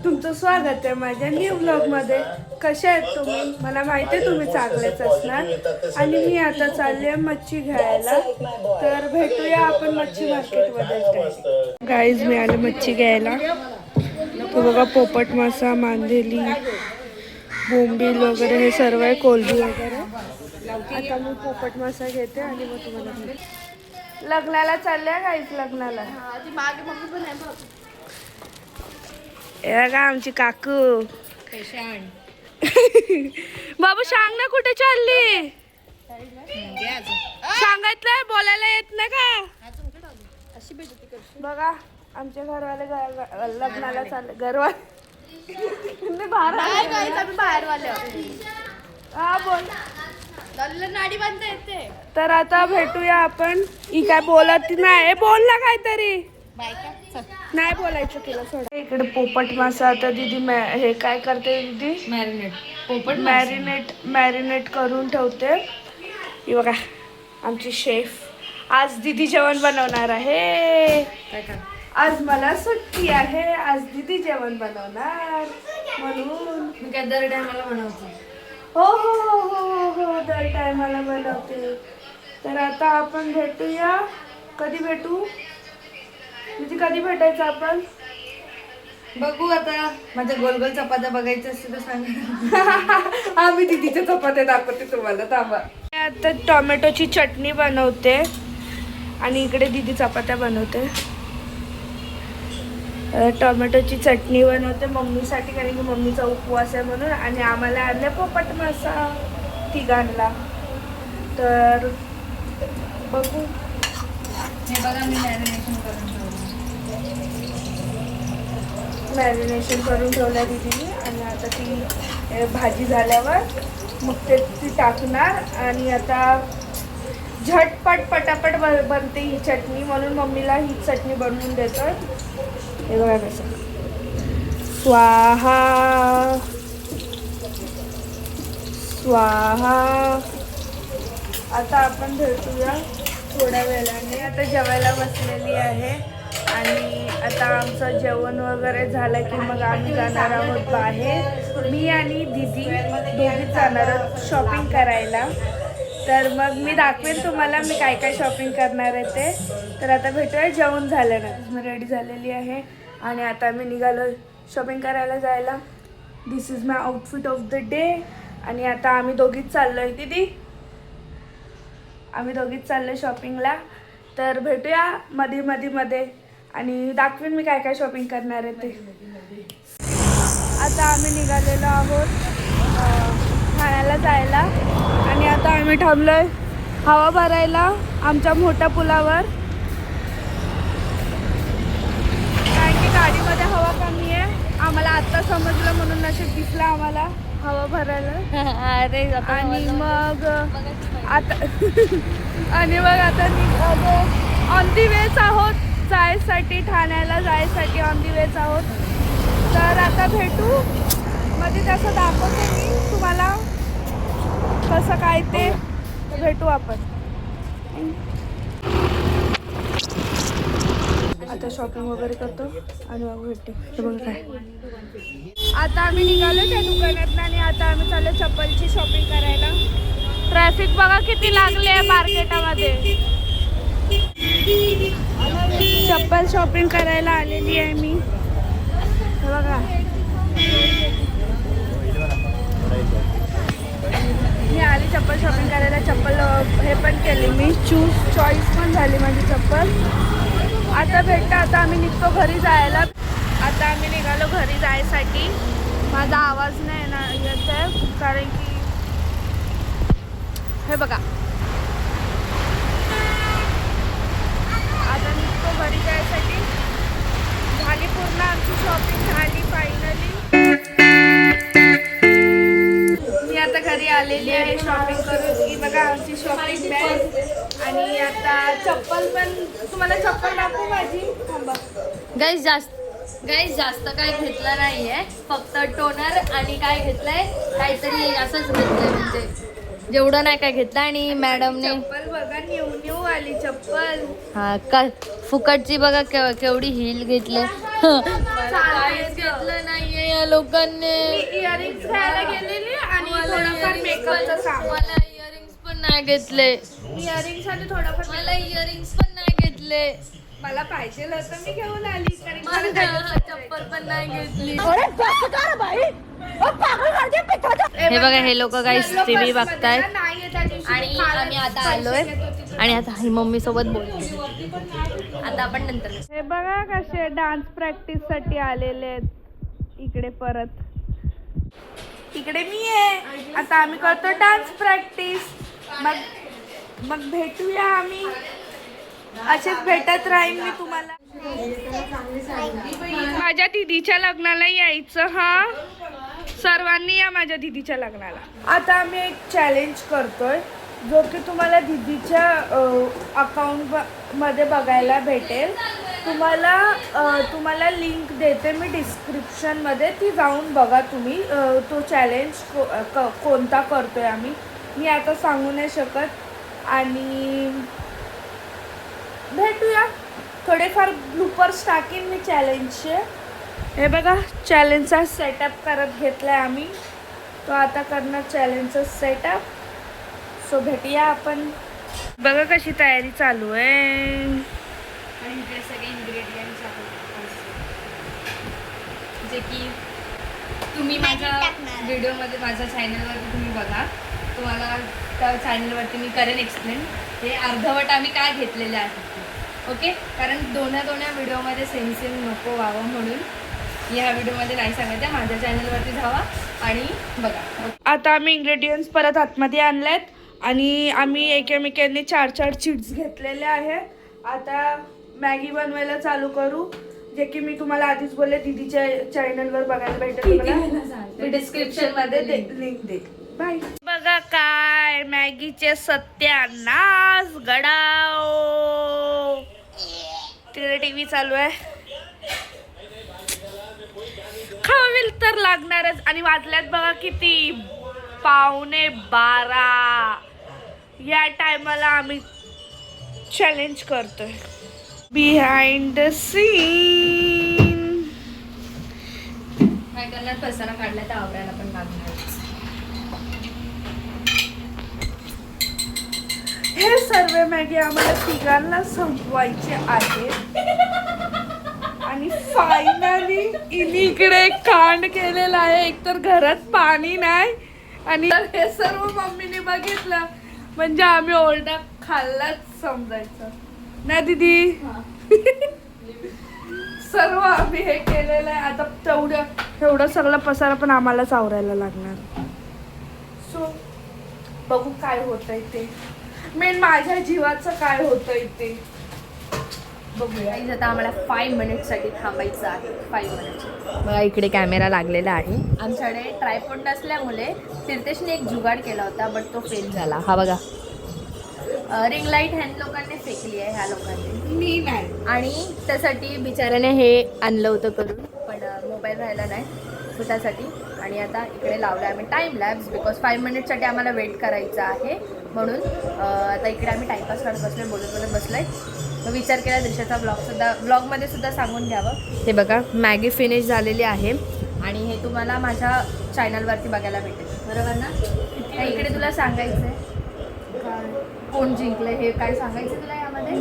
तुमचं स्वागत आहे माझ्या न्यू ब्लॉगमध्ये. कसे आहेत तुम्ही? मला माहिती आहे तुम्ही चांगलेच असणार. आणि मी आता चालले मच्छी घ्यायला, तर भेटूया आपण मच्छी मार्केटमध्ये. गाईज मी आले मच्छी घ्यायला. तो बघा पोपट मासा, मांदेली, बोंबील वगैरे हे सर्व आहे, कोलबी वगैरे. आता मी पोपट मासा घेते आणि मग तुम्हाला लग्नाला चालल्या गाईज, लग्नाला. हे बघा आमची काकू. बाबू सांग ना कुठे चालली? सांगितलंय, बोलायला येत नाही का? बघा आमच्या घरवाले लग्नाला चालले. घरवाले बाहेर हा बोल. नाडी बांधता येते. तर आता भेटूया आपण. ही काय बोलत नाही, बोल ना काहीतरी. नाही बोलायचं तिला, सोडा. इकडे पोपट मासा. आता दीदी हे काय करते दीदी? पोपट मॅरिनेट करून ठेवते. ही बघा आमची शेफ. आज दीदी जेवण बनवणार आहे. आज मला सुट्टी आहे, आज दीदी जेवण बनवणार म्हणून. मी काय दर टायमाला बनवते? हो हो हो हो हो दर टायमाला बनवते. तर आता आपण भेटूया. कधी भेटू म्हणजे कधी भेटायचं आपण? बघू आता. माझ्या गोल गोल चपात्या बघायच्या असतील तर सांग. आम्ही दीदीच्या चपात्या दाखवते तुम्हाला, थांबा. आता टोमॅटोची चटणी बनवते आणि इकडे दीदी चपात्या बनवते. टोमॅटोची चटणी बनवते मम्मीसाठी, कारण की मम्मीचा उपवास आहे म्हणून. आणि आम्हाला आणले पोपट मासा तिघांना. तर बघू. हे बघा मी मॅरिनेशन करून ठेवल्या दीदीने. आणि आता ती भाजी झाल्यावर मग ती टाकणार. आणि आता झटपट पटापट बनते ही चटणी, म्हणून मम्मीला ही चटणी बनवून देतात. हे बघा कसं. स्वाहा स्वाहा. आता आपण भेटूया थोड्या वेळाने. आता जेवायला बसलेली आहे आणि आता आमचं जेवण वगैरे झालं की मग आम्ही जाणार आहोत बाहेर. मी आणि दीदी दोघीच जाणार आहोत शॉपिंग करायला. तर मग मी दाखवेन तुम्हाला मी काय काय शॉपिंग करणार आहे ते. तर आता भेटूया जेवण झाल्यानंतर. मी रेडी झालेली आहे आणि आता मी निघालो शॉपिंग करायला जायला. This is my outfit of the day. आणि आता आम्ही दोघीच चाललो आहे दीदी, आम्ही दोघीच चाललो आहे शॉपिंगला. तर भेटूया मध्ये आणि दाखवेन मी काय काय शॉपिंग करणार आहे ते. आता आम्ही निघालेलो आहोत ठाण्याला जायला. आणि आता आम्ही थांबलो आहे हवा भरायला आमच्या मोठ्या पुलावर, कारण की गाडीमध्ये हवा कमी आहे. आम्हाला आत्ता समजलं म्हणून नशीब दिसलं आम्हाला हवा भरायला. अरे आणि मग आता आणि मग आता निघालो. ऑन दी वेच आहोत जायसाठी, ठाण्याला जायसाठी ऑन दी वेच आहोत. तर आता भेटू मध्ये, तसं दाखवते मी तुम्हाला कसं काय ते. भेटू आपण. आता शॉपिंग वगैरे करतो आणि मग भेटते. हे बघा काय. आता आम्ही निघालो त्या दुकानात आणि आता आम्ही चाललो चप्पलची शॉपिंग करायला. ट्रॅफिक बघा किती लागले आहे मार्केटामध्ये. चप्पल शॉपिंग करायला आलेली आहे मी. हे बघा मी आली चप्पल शॉपिंग करायला. चप्पल हे पण केली मी, चॉईस पण झाली माझी चप्पल. आता भेटतं. आता आम्ही निघतो घरी जायला. आता आम्ही निघालो घरी जायसाठी. माझा आवाज नाही येत आहे कारण की हे बघा. आता निघतो घरी जायसाठी. झाली पूर्ण आमची शॉपिंग झाली फायनली. मी आता घरी आलेली आहे शॉपिंग करून. ही बघा आमची शॉपिंग बॅग. आणि आता चप्पल पण तुम्हाला चप्पल दाखवू माझी. थांबा. गाईज जास्त काय घेतलं नाहीये, फक्त टोनर आणि काय घेतलंय काहीतरी असंच घेतलंय, म्हणजे जेवढं नाही काय घेतलं. आणि मॅडमने चप्पल बघा न्यू आली चप्पल. हा का फुकटची बघा केवढी हिल घेतले. काहीच घेतलं नाहीये या लोकांनी. इयरिंग्स घ्यायला गेलेली आणि थोडंफार मेकअपचं सामान. मला इयरिंग्स पण नाही घेतले. इयरिंग्स आणि थोडंफार मला इयरिंग्स पण नाही घेतले. मला पाहिजे होतं मी घेऊन आली कारण मला चप्पल पण नाही घेतली. हे बघा हे लोक काही टीव्ही बघतायत आणि आम्ही आता आलोय आणि आता ही मम्मी सोबत बोलतो. आता आपण नंतर. हे बघा कसे डान्स प्रॅक्टिस साठी आलेले आहेत इकडे. परत इकडे मी आहे. आता आम्ही करतो डान्स प्रॅक्टिस. मग भेटूया आम्ही. असेच भेटत राहीन मी तुम्हाला. माझ्या दीदीच्या लग्नाला यायचं. हा सर्वांनी या माझ्या दीदीच्या लग्नाला. आता आम्ही एक चॅलेंज करतोय जो की तुम्हाला दीदीच्या अकाउंट मध्ये बघायला भेटेल. तुम्हाला लिंक देते मी डिस्क्रिप्शनमध्ये. ती जाऊन बघा तुम्ही. तो चॅलेंज कोणता करतोय आम्ही मी आता सांगू नाही शकत. आणि भेटूया. थोडेफार ब्लूपर्स टाकीन मी चॅलेंजचे. हे बघा चॅलेंजचा सेटअप करत घेतलाय आम्ही. तो आता करणार चॅलेंजचा सेटअप. सो भेटूया आपण. बघा कशी तयारी चालू आहे. आणि इकडे सगळे इन्ग्रेडियंट्स आहेत जे की तुम्ही माझ्या व्हिडिओमध्ये माझ्या चॅनलवरती तुम्ही बघा. तुम्हाला त्या चॅनलवरती मी करेन एक्सप्लेन. हे अर्धवट आम्ही काय घेतलेले आहे. ओके, कारण दोन्या व्हिडिओमध्ये सेम नको व्हावं म्हणून ह्या व्हिडिओमध्ये नाही सांगायचं. माझ्या चॅनलवरती जावा आणि बघा. आता आम्ही इंग्रेडियंट्स परत आतमध्ये आणलेत आणि आम्ही एकमेकांनी 4 चिप्स घेतलेले आहेत. आता मॅगी बनवायला चालू करू. जे की मी तुम्हाला आधीच बोलले दीदीच्या चॅनलवर बघायला भेटेल. मी डिस्क्रिप्शनमध्ये लिंक दे. बाय. बघा काय मॅगीचे सत्यानाश गडाव. तिकडे टीव्ही चालू आहे. खावील तर लागणारच. आणि वाजल्यात बघा किती 11:15. या टायमाला आम्ही चॅलेंज करतोय. Behind the scene. काय करणार, पसारा काढला तर आवरायला पण लागणार. हे सर्व मॅगी आम्हाला तिघांना संपवायचे आहे. आणि फायनली इकडे कांड केलेला आहे. एकतर घरात पाणी नाही आणि हे सर्व मम्मीने बघितलं म्हणजे आम्ही ओरडा खाल्लाच समजायचं ना दीदी. सर्व आम्ही हे केलेलं आहे. आता तेवढं सगळं पसारा पण आम्हालाच आवरायला लागणार. सो बघू काय होतंय ते. मेन माझ्या जीवाचं काय होतंय ते बघूया. आता आम्हाला 5 मिनिटसाठी थांबायचं आहे. 5 मिनिट्स. बघा इकडे कॅमेरा लागलेला आहे. आमच्याकडे ट्रायपॉड नसल्यामुळे तीर्थेशने एक जुगाड केला होता बट तो फेल झाला. हा बघा रिंग लाईट ह्या लोकांनी फेकली आहे. ह्या लोकांनी, मी नाही. आणि त्यासाठी बिचाऱ्याने हे आणलं होतं करून पण मोबाईल राहिला नाही सो त्यासाठी. आणि आता इकडे लावलं आम्ही टाईम लॅब्स बिकॉज 5 मिनिटसाठी आम्हाला वेट करायचं आहे म्हणून. आता इकडे आम्ही टाईमपास करत बसलोय, बोलत बसलोय. मग विचार केला दृश्याचा ब्लॉगमध्ये सुद्धा सांगून द्यावं. हे बघा मॅगी फिनिश झालेली आहे आणि हे तुम्हाला माझ्या चॅनलवरती बघायला भेटेल. बरोबर ना. इकडे तुला सांगायचं आहे कोण जिंकलं हे काय सांगायचं तुला यामध्ये.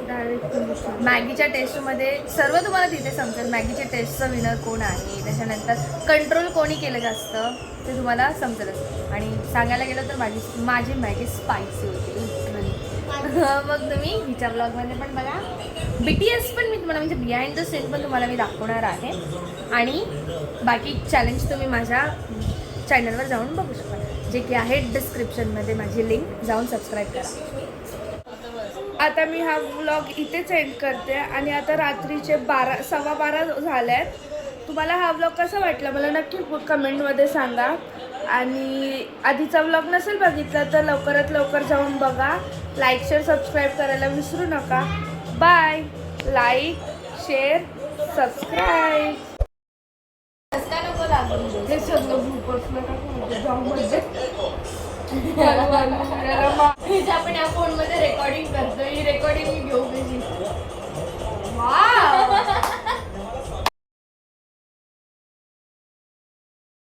डायरेक्ट मॅगीच्या टेस्टमध्ये सर्व तुम्हाला तिथे समजेल. मॅगीच्या टेस्टचं विनर कोण आहे, त्याच्यानंतर कंट्रोल कोणी केलं जास्त ते तुम्हाला समजेलच. आणि सांगायला गेलं तर माझी मॅगी स्पायसी होती. मग तुम्ही हिच्या ब्लॉगमध्ये पण बघा. BTS पण मी तुम्हाला म्हणजे बिहाइंड द सीन पण तुम्हाला मी दाखवणार आहे. आणि बाकी चॅलेंज तुम्ही माझ्या चॅनलवर जाऊन बघू शकता जे की आहे डिस्क्रिप्शनमध्ये. माझी लिंक जाऊन सबस्क्राईब करा. आता मी हा व्लॉग इथेच एंड करते. आणि आता रात्रीचे 12:15 झाले आहेत. तुम्हाला हा व्लॉग कसा वाटला मला नक्की कमेंटमध्ये सांगा. आणि आधीचा व्लॉग नसेल बघितला तर लवकरात लवकर जाऊन बघा. लाईक शेअर सबस्क्राईब करायला विसरू नका. बाय. Like share subscribe. हे सगळं ग्रुपच आपण या फोनमध्ये रेकॉर्डिंग करतो. ही रेकॉर्डिंग मी घेऊ